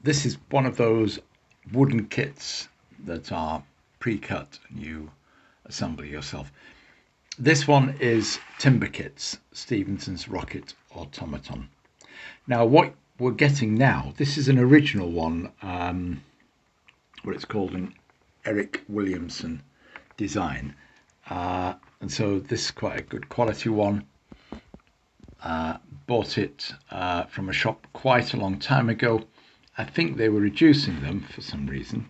This is one of those wooden kits that are pre-cut and you assemble yourself. This one is Timber Kits, Stephenson's Rocket Automaton. Now what we're getting now, this is an original one, what it's called an Eric Williamson design. And so this is quite a good quality one. Bought it from a shop quite a long time ago. I think they were reducing them for some reason.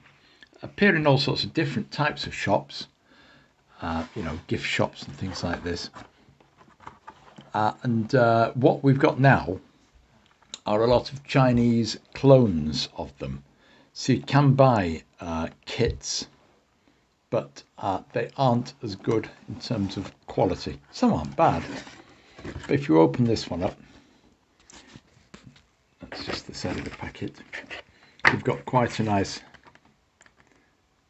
Appear in all sorts of different types of shops, gift shops and things like this. And what we've got now are a lot of Chinese clones of them. So you can buy kits, but they aren't as good in terms of quality. Some aren't bad, but if you open this one up, that's just the side of the packet, you've got quite a nice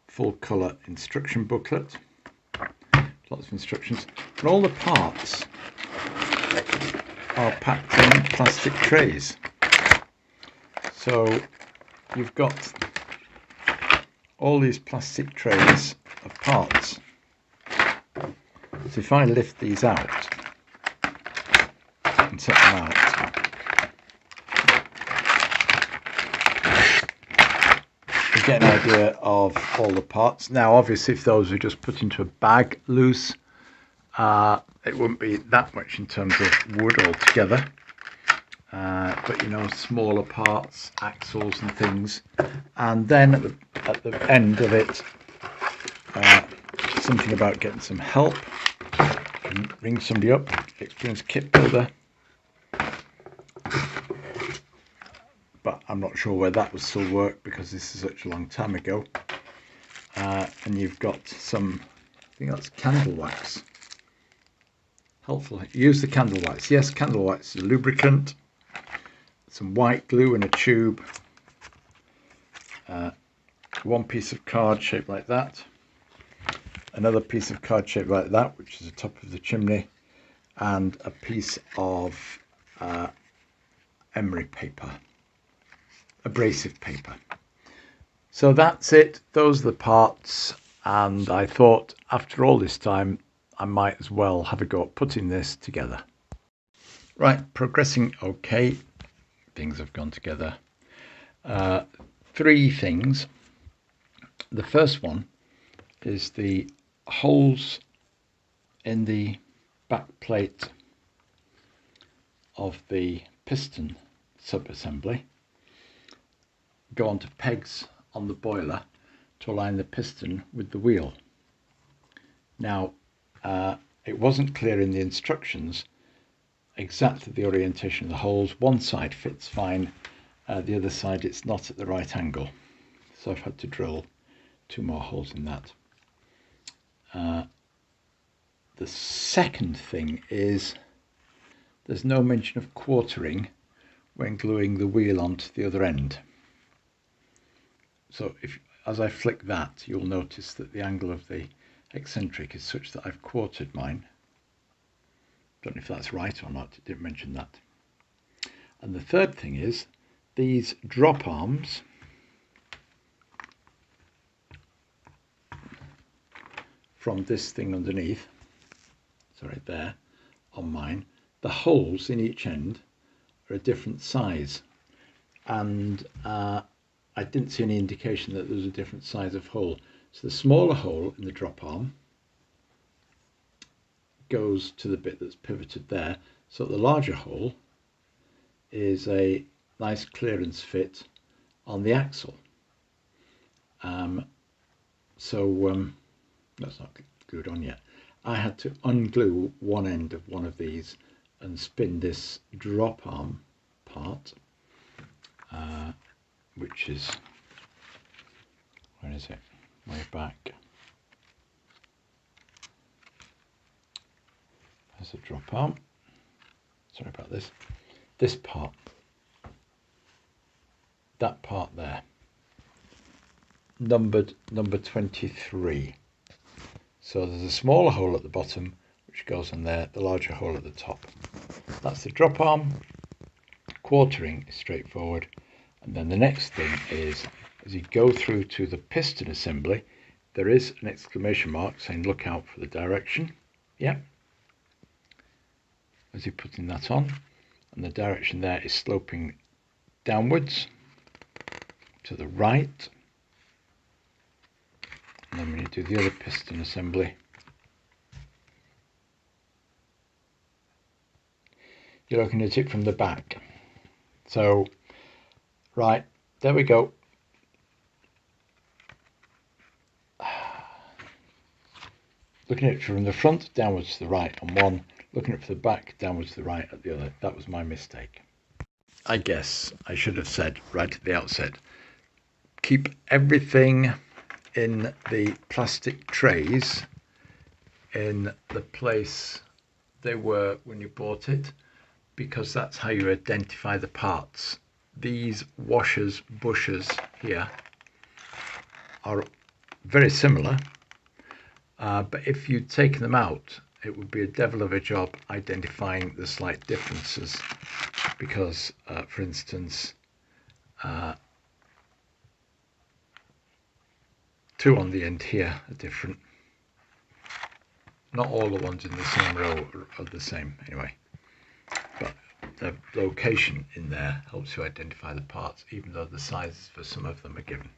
full colour instruction booklet, lots of instructions, and all the parts are packed in plastic trays. So you've got all these plastic trays of parts. So if I lift these out and set them out, you get an idea of all the parts. Now obviously if those were just put into a bag loose, it wouldn't be that much in terms of wood altogether. But smaller parts, axles and things. And then at the end of it, something about getting some help. You can ring somebody up, experienced kit builder. But I'm not sure where that would still work because this is such a long time ago. And you've got some, I think that's candle wax. Helpful. Use the candle wax. Yes, candle wax is a lubricant. Some white glue in a tube. One piece of card shaped like that. Another piece of card shaped like that, which is the top of the chimney. And a piece of emery paper. Abrasive paper. So that's it. Those are the parts. And I thought after all this time, I might as well have a go at putting this together. Right, progressing okay. Things have gone together. 3 things. The first one is the holes in the back plate of the piston sub-assembly go onto pegs on the boiler to align the piston with the wheel. Now, it wasn't clear in the instructions exactly the orientation of the holes. One side fits fine, the other side it's not at the right angle. So I've had to drill 2 more holes in that. The second thing is there's no mention of quartering when gluing the wheel onto the other end. So as I flick that, you'll notice that the angle of the eccentric is such that I've quartered mine. Don't know if that's right or not, it didn't mention that. And the third thing is these drop arms from this thing underneath, sorry, there on mine, the holes in each end are a different size, and I didn't see any indication that there was a different size of hole. So the smaller hole in the drop arm goes to the bit that's pivoted there, so the larger hole is a nice clearance fit on the axle. That's not glued on yet. I had to unglue one end of one of these and spin this drop arm part, which is, where is it? Way back. There's a drop arm. Sorry about this. This part. That part there. Numbered number 23. So there's a smaller hole at the bottom which goes in there, the larger hole at the top. That's the drop arm. Quartering is straightforward. And then the next thing is, as you go through to the piston assembly, there is an exclamation mark saying look out for the direction. Yep. As you're putting that on, and the direction there is sloping downwards to the right. And then when you do the other piston assembly, you're looking at it from the back. So, right, there we go. Looking at it from the front downwards to the right on one, looking at it from the back downwards to the right at the other. That was my mistake. I guess I should have said right at the outset, keep everything in the plastic trays in the place they were when you bought it, because that's how you identify the parts. These washers, bushers here are very similar, but if you'd taken them out, it would be a devil of a job identifying the slight differences, because for instance, two on the end here are different. Not all the ones in the same row are the same anyway, but the location in there helps you identify the parts, even though the sizes for some of them are given.